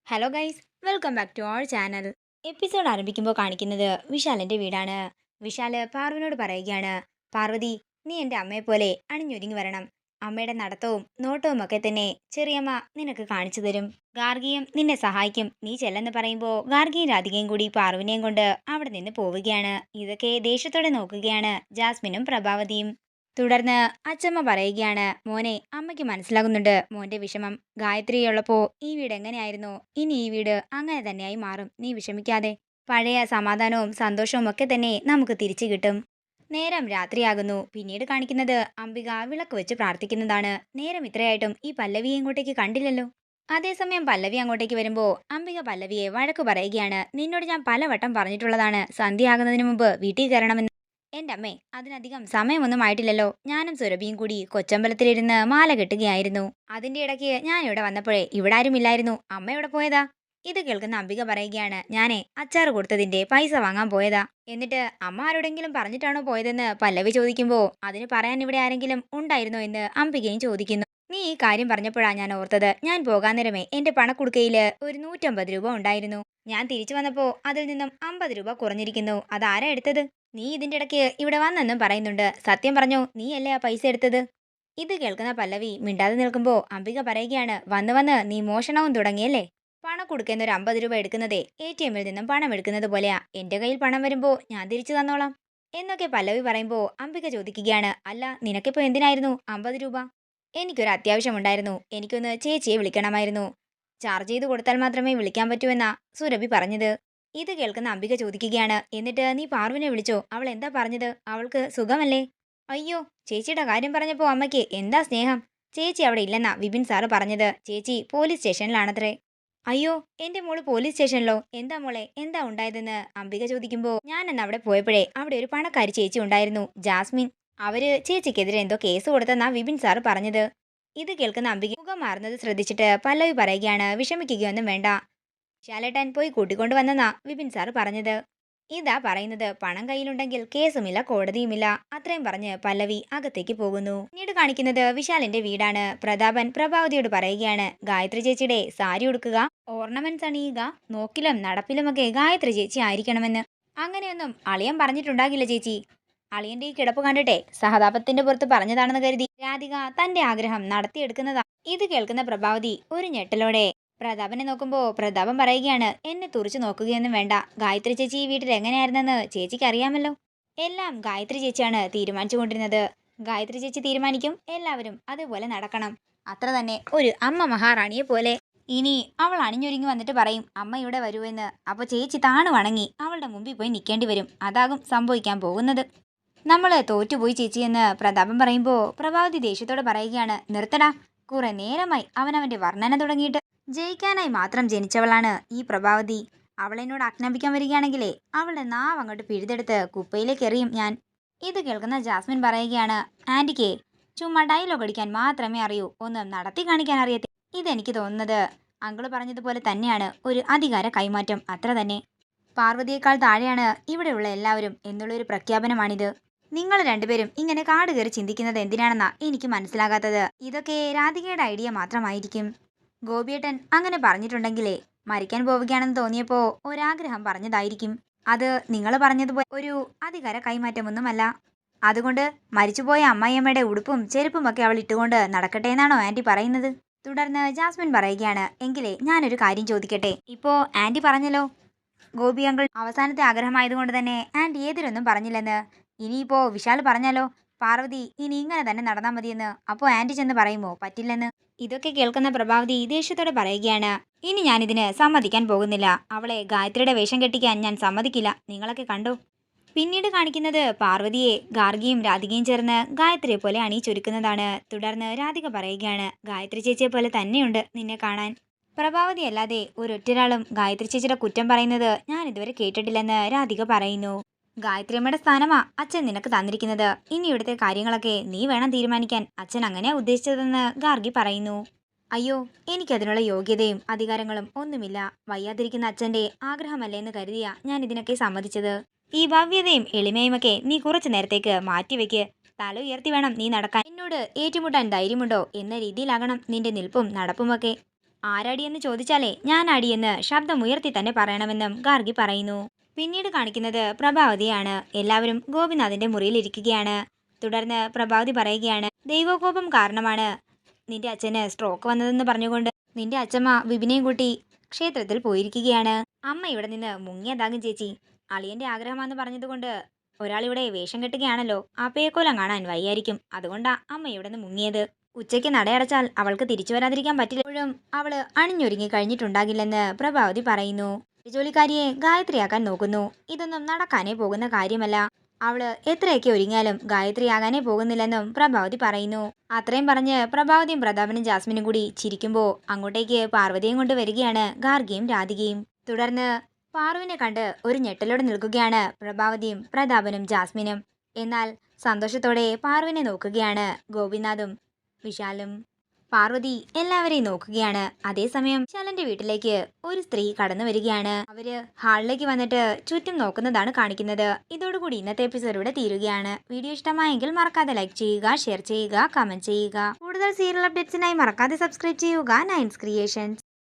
Hello guys, welcome back to our channel. Episode ആരംഭിക്കുമ്പോൾ കാണിക്കുന്നത് വിശാലിന്റെ വീടാണ്. വിശാല് പാർവതിനോട് പറയുകയാണ്, പാർവതി, നീ എൻ്റെ അമ്മയെ പോലെ അണിഞ്ഞൊരുങ്ങി വരണം. അമ്മയുടെ നടത്തവും നോട്ടവും ഒക്കെ തന്നെ ചെറിയമ്മ നിനക്ക് കാണിച്ചു തരും. ഗാർഗിയും നിന്നെ സഹായിക്കും. നീ ചെല്ലെന്ന് പറയുമ്പോൾ ഗാർഗിയും രാധികയും കൂടി പാർവതിനെയും കൊണ്ട് അവിടെ നിന്ന് പോവുകയാണ്. ഇതൊക്കെ ദേഷ്യത്തോടെ നോക്കുകയാണ് ജാസ്മിനും പ്രഭാവതിയും. തുടർന്ന് അച്ചമ്മ പറയുകയാണ്, മോനെ, അമ്മയ്ക്ക് മനസ്സിലാകുന്നുണ്ട് മോന്റെ വിഷമം. ഗായത്രിയുള്ളപ്പോ ഈ വീട് എങ്ങനെയായിരുന്നു, ഇനി ഈ വീട് അങ്ങനെ തന്നെയായി മാറും. നീ വിഷമിക്കാതെ. പഴയ സമാധാനവും സന്തോഷവും ഒക്കെ തന്നെ നമുക്ക് തിരിച്ചു കിട്ടും. നേരം രാത്രിയാകുന്നു. പിന്നീട് കാണിക്കുന്നത് അംബിക വിളക്ക് വെച്ച് പ്രാർത്ഥിക്കുന്നതാണ്. നേരം ഇത്രയായിട്ടും ഈ പല്ലവിയെ ഇങ്ങോട്ടേക്ക് കണ്ടില്ലല്ലോ. അതേസമയം പല്ലവി അങ്ങോട്ടേക്ക് വരുമ്പോ അംബിക പല്ലവിയെ വഴക്ക് പറയുകയാണ്, നിന്നോട് ഞാൻ പലവട്ടം പറഞ്ഞിട്ടുള്ളതാണ് സന്ധ്യയാകുന്നതിന് മുമ്പ് വീട്ടിൽ കയറണമെന്ന്. എൻ്റെ അമ്മേ, അതിനധികം സമയമൊന്നും ആയിട്ടില്ലല്ലോ. ഞാനും സുരഭിയും കൂടി കൊച്ചമ്പലത്തിലിരുന്ന് മാല കെട്ടുകയായിരുന്നു. അതിന്റെ ഇടയ്ക്ക് ഞാൻ ഇവിടെ വന്നപ്പോഴേ ഇവിടെ ആരുമില്ലായിരുന്നു. അമ്മ എവിടെ പോയതാ? ഇത് കേൾക്കുന്ന അംബിക പറയുകയാണ്, ഞാനേ അച്ചാറ് കൊടുത്തതിന്റെ പൈസ വാങ്ങാൻ പോയതാ. എന്നിട്ട് അമ്മ ആരോടെങ്കിലും പറഞ്ഞിട്ടാണോ പോയതെന്ന് പല്ലവി ചോദിക്കുമ്പോ അതിന് പറയാൻ ഇവിടെ ആരെങ്കിലും ഉണ്ടായിരുന്നോ എന്ന് അംബികയും ചോദിക്കുന്നു. നീ ഈ കാര്യം പറഞ്ഞപ്പോഴാ ഞാൻ ഓർത്തത്. ഞാൻ പോകാൻ നേരമേ എന്റെ പണക്കുടുക്കയില് ഒരു 150 രൂപ ഉണ്ടായിരുന്നു. ഞാൻ തിരിച്ചു വന്നപ്പോ അതിൽ നിന്നും 50 രൂപ കുറഞ്ഞിരിക്കുന്നു. അതാരാ എടുത്തത്? നീ ഇതിന്റെ ഇടയ്ക്ക് ഇവിടെ വന്നെന്നും പറയുന്നുണ്ട്. സത്യം പറഞ്ഞോ, നീയല്ലേ ആ പൈസ എടുത്തത്? ഇത് കേൾക്കുന്ന പല്ലവി മിണ്ടാതെ നിൽക്കുമ്പോ അംബിക പറയുകയാണ്, വന്ന് വന്ന് നീ മോഷണവും തുടങ്ങിയല്ലേ. പണം കൊടുക്കുന്ന ഒരു 50 രൂപ എടുക്കുന്നതേ ATM-ൽ നിന്നും പണം എടുക്കുന്നത് പോലെയാ. എന്റെ കയ്യിൽ പണം വരുമ്പോ ഞാൻ തിരിച്ചു തന്നോളാം എന്നൊക്കെ പല്ലവി പറയുമ്പോ അംബിക ചോദിക്കുകയാണ്, അല്ല, നിനക്കിപ്പോ എന്തിനായിരുന്നു 50 രൂപ? എനിക്കൊരു അത്യാവശ്യമുണ്ടായിരുന്നു. എനിക്കൊന്ന് ചേച്ചിയെ വിളിക്കണമായിരുന്നു. ചാർജ് ചെയ്ത് കൊടുത്താൽ മാത്രമേ വിളിക്കാൻ പറ്റൂ എന്നാ സുരഭി പറഞ്ഞത്. ഇത് കേൾക്കുന്ന അംബിക ചോദിക്കുകയാണ്, എന്നിട്ട് നീ പാർവിനെ വിളിച്ചോ? അവൾ എന്താ പറഞ്ഞത്? അവൾക്ക് സുഖമല്ലേ? അയ്യോ, ചേച്ചിയുടെ കാര്യം പറഞ്ഞപ്പോ അമ്മയ്ക്ക് എന്താ സ്നേഹം. ചേച്ചി അവിടെ ഇല്ലെന്നാ വിപിൻ സാറ് പറഞ്ഞത്. ചേച്ചി പോലീസ് സ്റ്റേഷനിലാണത്രേ. അയ്യോ, എന്റെ മോള് പോലീസ് സ്റ്റേഷനിലോ? എന്താ മോളെ, എന്താ ഉണ്ടായതെന്ന് അംബിക ചോദിക്കുമ്പോ, ഞാൻ അന്ന് അവിടെ പോയപ്പോഴേ അവിടെ ഒരു പണക്കാരി ചേച്ചി ഉണ്ടായിരുന്നു, ജാസ്മിൻ. അവര് ചേച്ചിക്കെതിരെ എന്തോ കേസ് കൊടുത്തെന്നാ വിപിൻ സാറ് പറഞ്ഞത്. ഇത് കേൾക്കുന്ന അംബിക മുഖം മാറുന്നത് ശ്രദ്ധിച്ചിട്ട് പല്ലവി പറയുകയാണ്, വിഷമിക്കുകയൊന്നും വേണ്ട. ശാലേട്ടൻ പോയി കൂട്ടിക്കൊണ്ടുവന്നെന്നാ വിപിൻ സാർ പറഞ്ഞത്. ഇതാ പറയുന്നത്, പണം കയ്യിലുണ്ടെങ്കിൽ കേസുമില്ല കോടതിയുമില്ല. അത്രയും പറഞ്ഞ് പല്ലവി അകത്തേക്ക് പോകുന്നു. പിന്നീട് കാണിക്കുന്നത് വിശാലിന്റെ വീടാണ്. പ്രതാപൻ പ്രഭാവതിയോട് പറയുകയാണ്, ഗായത്രി ചേച്ചിയുടെ സാരി ഉടുക്കുക, ഓർണമെന്റ്സ് അണിയുക, നോക്കിലും നടപ്പിലുമൊക്കെ ഗായത്രി ചേച്ചി ആയിരിക്കണമെന്ന്. അങ്ങനെയൊന്നും അളിയൻ പറഞ്ഞിട്ടുണ്ടാകില്ല ചേച്ചി. അളിയന്റെ ഈ കിടപ്പ് കണ്ടിട്ടെ സഹതാപത്തിന്റെ പുറത്ത് പറഞ്ഞതാണെന്ന് കരുതി രാധിക തന്റെ ആഗ്രഹം നടത്തിയെടുക്കുന്നതാ. ഇത് കേൾക്കുന്ന പ്രഭാവതി ഒരു ഞെട്ടലോടെ പ്രതാപനെ നോക്കുമ്പോ പ്രതാപൻ പറയുകയാണ്, എന്നെ തുറിച്ചു നോക്കുകയൊന്നും വേണ്ട. ഗായത്രി ചേച്ചി ഈ വീട്ടിൽ എങ്ങനെയായിരുന്നെന്ന് ചേച്ചിക്ക് അറിയാമല്ലോ. എല്ലാം ഗായത്രി ചേച്ചിയാണ് തീരുമാനിച്ചു കൊണ്ടിരുന്നത്. ഗായത്രി ചേച്ചി തീരുമാനിക്കും, എല്ലാവരും അതുപോലെ നടക്കണം. അത്ര തന്നെ, ഒരു അമ്മ മഹാറാണിയെ പോലെ. ഇനി അവൾ അണിഞ്ഞൊരുങ്ങി വന്നിട്ട് പറയും, അമ്മ ഇവിടെ വരൂ എന്ന്. അപ്പൊ ചേച്ചി താണു വണങ്ങി അവളുടെ മുമ്പിൽ പോയി നിൽക്കേണ്ടി വരും. അതാകും സംഭവിക്കാൻ പോകുന്നത്. നമ്മള് തോറ്റുപോയി ചേച്ചി എന്ന് പ്രതാപൻ പറയുമ്പോ പ്രഭാവതി ദേഷ്യത്തോടെ പറയുകയാണ്, നിർത്തടാ. കുറെ നേരമായി അവനവന്റെ വർണ്ണന തുടങ്ങിയിട്ട്. ജയിക്കാനായി മാത്രം ജനിച്ചവളാണ് ഈ പ്രഭാവതി. അവളെന്നോട് ആജ്ഞാപിക്കാൻ വരികയാണെങ്കിലേ അവളുടെ നാവ് അങ്ങോട്ട് പിഴുതെടുത്ത് കുപ്പയിലേക്ക് എറിയും ഞാൻ. ഇത് കേൾക്കുന്ന ജാസ്മിൻ പറയുകയാണ്, ആന്റിക്ക് ചുമ്മാ ഡയലോഗ് അടിക്കാൻ മാത്രമേ അറിയൂ, ഒന്നും നടത്തി കാണിക്കാൻ അറിയത്തില്ല. ഇതെനിക്ക് തോന്നുന്നത് അങ്കിള് പറഞ്ഞതുപോലെ തന്നെയാണ്, ഒരു അധികാര കൈമാറ്റം, അത്ര തന്നെ. പാർവതിയേക്കാൾ താഴെയാണ് ഇവിടെയുള്ള എല്ലാവരും എന്നുള്ളൊരു പ്രഖ്യാപനമാണിത്. നിങ്ങൾ രണ്ടുപേരും ഇങ്ങനെ കാട് കയറി ചിന്തിക്കുന്നത് എന്തിനാണെന്നാ എനിക്ക് മനസ്സിലാകാത്തത്. ഇതൊക്കെ രാധികയുടെ ഐഡിയ മാത്രമായിരിക്കും. ഗോപിയേട്ടൻ അങ്ങനെ പറഞ്ഞിട്ടുണ്ടെങ്കിലേ മരിക്കാൻ പോവുകയാണെന്ന് തോന്നിയപ്പോ ഒരാഗ്രഹം പറഞ്ഞതായിരിക്കും. അത് നിങ്ങൾ പറഞ്ഞതുപോലെ ഒരു അധികാര കൈമാറ്റമൊന്നുമല്ല. അതുകൊണ്ട് മരിച്ചുപോയ അമ്മായിയമ്മയുടെ ഉടുപ്പും ചെരുപ്പും ഒക്കെ അവൾ ഇട്ടുകൊണ്ട് നടക്കട്ടെ എന്നാണോ ആന്റി പറയുന്നത്? തുടർന്ന് ജാസ്മിൻ പറയുകയാണ്, എങ്കിലേ ഞാനൊരു കാര്യം ചോദിക്കട്ടെ. ഇപ്പോ ആന്റി പറഞ്ഞല്ലോ ഗോപി അങ്കിൾ അവസാനത്തെ ആഗ്രഹമായതുകൊണ്ട് തന്നെ ആന്റി എതിരൊന്നും പറഞ്ഞില്ലെന്ന്. ഇനിയിപ്പോ വിശാൽ പറഞ്ഞാലോ പാർവതി ഇനി ഇങ്ങനെ തന്നെ നടന്നാൽ മതിയെന്ന്, അപ്പോൾ ആന്റി ചെന്ന് പറയുമോ പറ്റില്ലെന്ന്? ഇതൊക്കെ കേൾക്കുന്ന പ്രഭാവതി ദേഷ്യത്തോടെ പറയുകയാണ്, ഇനി ഞാനിതിന് സമ്മതിക്കാൻ പോകുന്നില്ല. അവളെ ഗായത്രിയുടെ വേഷം കെട്ടിക്കാൻ ഞാൻ സമ്മതിക്കില്ല. നിങ്ങളൊക്കെ കണ്ടോ. പിന്നീട് കാണിക്കുന്നത് പാർവതിയെ ഗാർഗിയും രാധികയും ചേർന്ന് ഗായത്രിയെ പോലെ അണിയിച്ചൊരുക്കുന്നതാണ്. തുടർന്ന് രാധിക പറയുകയാണ്, ഗായത്രി ചേച്ചിയെ പോലെ തന്നെയുണ്ട് നിന്നെ കാണാൻ. പ്രഭാവതി അല്ലാതെ ഒരൊറ്റൊരാളും ഗായത്രി ചേച്ചിയുടെ കുറ്റം പറയുന്നത് ഞാൻ ഇതുവരെ കേട്ടിട്ടില്ലെന്ന് രാധിക പറയുന്നു. ഗായത്രിയമ്മയുടെ സ്ഥാനമാ അച്ഛൻ നിനക്ക് തന്നിരിക്കുന്നത്. ഇനി ഇവിടുത്തെ കാര്യങ്ങളൊക്കെ നീ വേണം തീരുമാനിക്കാൻ. അച്ഛൻ അങ്ങനെയാ ഉദ്ദേശിച്ചതെന്ന് ഗാർഗി പറയുന്നു. അയ്യോ, എനിക്കതിനുള്ള യോഗ്യതയും അധികാരങ്ങളും ഒന്നുമില്ല. വയ്യാതിരിക്കുന്ന അച്ഛന്റെ ആഗ്രഹമല്ലേ എന്ന് കരുതിയാ ഞാൻ ഇതിനൊക്കെ സമ്മതിച്ചത്. ഈ ഭവ്യതയും എളിമയുമൊക്കെ നീ കുറച്ചു നേരത്തേക്ക് മാറ്റിവെക്ക്. തല ഉയർത്തി വേണം നീ നടക്കാൻ. എന്നോട് ഏറ്റുമുട്ടാൻ ധൈര്യമുണ്ടോ എന്ന രീതിയിലാകണം നിന്റെ നിൽപ്പും നടപ്പുമൊക്കെ. ആരടിയെന്ന് ചോദിച്ചാലേ ഞാൻ അടിയെന്ന് ശബ്ദമുയർത്തി തന്നെ പറയണമെന്നും ഗാർഗി പറയുന്നു. പിന്നീട് കാണിക്കുന്നത് പ്രഭാവതിയാണ്. എല്ലാവരും ഗോപിനാഥിന്റെ മുറിയിലിരിക്കുകയാണ്. തുടർന്ന് പ്രഭാവതി പറയുകയാണ്, ദൈവകോപം കാരണമാണ് നിന്റെ അച്ഛന് സ്ട്രോക്ക് വന്നതെന്ന് പറഞ്ഞുകൊണ്ട് നിന്റെ അച്ഛമ്മ വിപിനെയും കൂട്ടി ക്ഷേത്രത്തിൽ പോയിരിക്കുകയാണ്. അമ്മ ഇവിടെ നിന്ന് മുങ്ങിയതാകും ചേച്ചി. അളിയന്റെ ആഗ്രഹമാണെന്ന് പറഞ്ഞതുകൊണ്ട് ഒരാളിവിടെ വേഷം കെട്ടുകയാണല്ലോ. ആ പേക്കോലം കാണാൻ വയ്യായിരിക്കും. അതുകൊണ്ടാ അമ്മ ഇവിടെ നിന്ന് മുങ്ങിയത്. ഉച്ചയ്ക്ക് നടയടച്ചാൽ അവൾക്ക് തിരിച്ചു വരാതിരിക്കാൻ പറ്റില്ല. ഇപ്പോഴും അവള് അണിഞ്ഞൊരുങ്ങി കഴിഞ്ഞിട്ടുണ്ടാകില്ലെന്ന് പ്രഭാവതി പറയുന്നു. ജോലിക്കാരിയെ ഗായത്രിയാക്കാൻ നോക്കുന്നു. ഇതൊന്നും നടക്കാനേ പോകുന്ന കാര്യമല്ല. അവള് എത്രയൊക്കെ ഒരുങ്ങിയാലും ഗായത്രിയാകാനേ പോകുന്നില്ലെന്നും പ്രഭാവതി പറയുന്നു. അത്രയും പറഞ്ഞ് പ്രഭാവതിയും പ്രതാപനും ജാസ്മിനും കൂടി ചിരിക്കുമ്പോ അങ്ങോട്ടേക്ക് പാർവതിയും കൊണ്ട് വരികയാണ് ഗാർഗിയും രാധികയും. തുടർന്ന് പാറുവിനെ കണ്ട് ഒരു ഞെട്ടലോടെ നിൽക്കുകയാണ് പ്രഭാവതിയും പ്രതാപനും ജാസ്മിനും. എന്നാൽ സന്തോഷത്തോടെ പാറുവിനെ നോക്കുകയാണ് ഗോപിനാഥും വിശാലും. പാർവതി എല്ലാവരെയും നോക്കുകയാണ്. അതേസമയം വിശാലന്റെ വീട്ടിലേക്ക് ഒരു സ്ത്രീ കടന്നു വരികയാണ്. അവര് ഹാളിലേക്ക് വന്നിട്ട് ചുറ്റും നോക്കുന്നതാണ് കാണിക്കുന്നത്. ഇതോടുകൂടി ഇന്നത്തെ എപ്പിസോഡ് ഇവിടെ തീരുകയാണ്. വീഡിയോ ഇഷ്ടമായെങ്കിൽ മറക്കാതെ ലൈക്ക് ചെയ്യുക, ഷെയർ ചെയ്യുക, കമന്റ് ചെയ്യുക. കൂടുതൽ സീരിയൽ അപ്ഡേറ്റ്സിനായി മറക്കാതെ സബ്സ്ക്രൈബ് ചെയ്യുക നയൻസ് ക്രിയേഷൻസ്.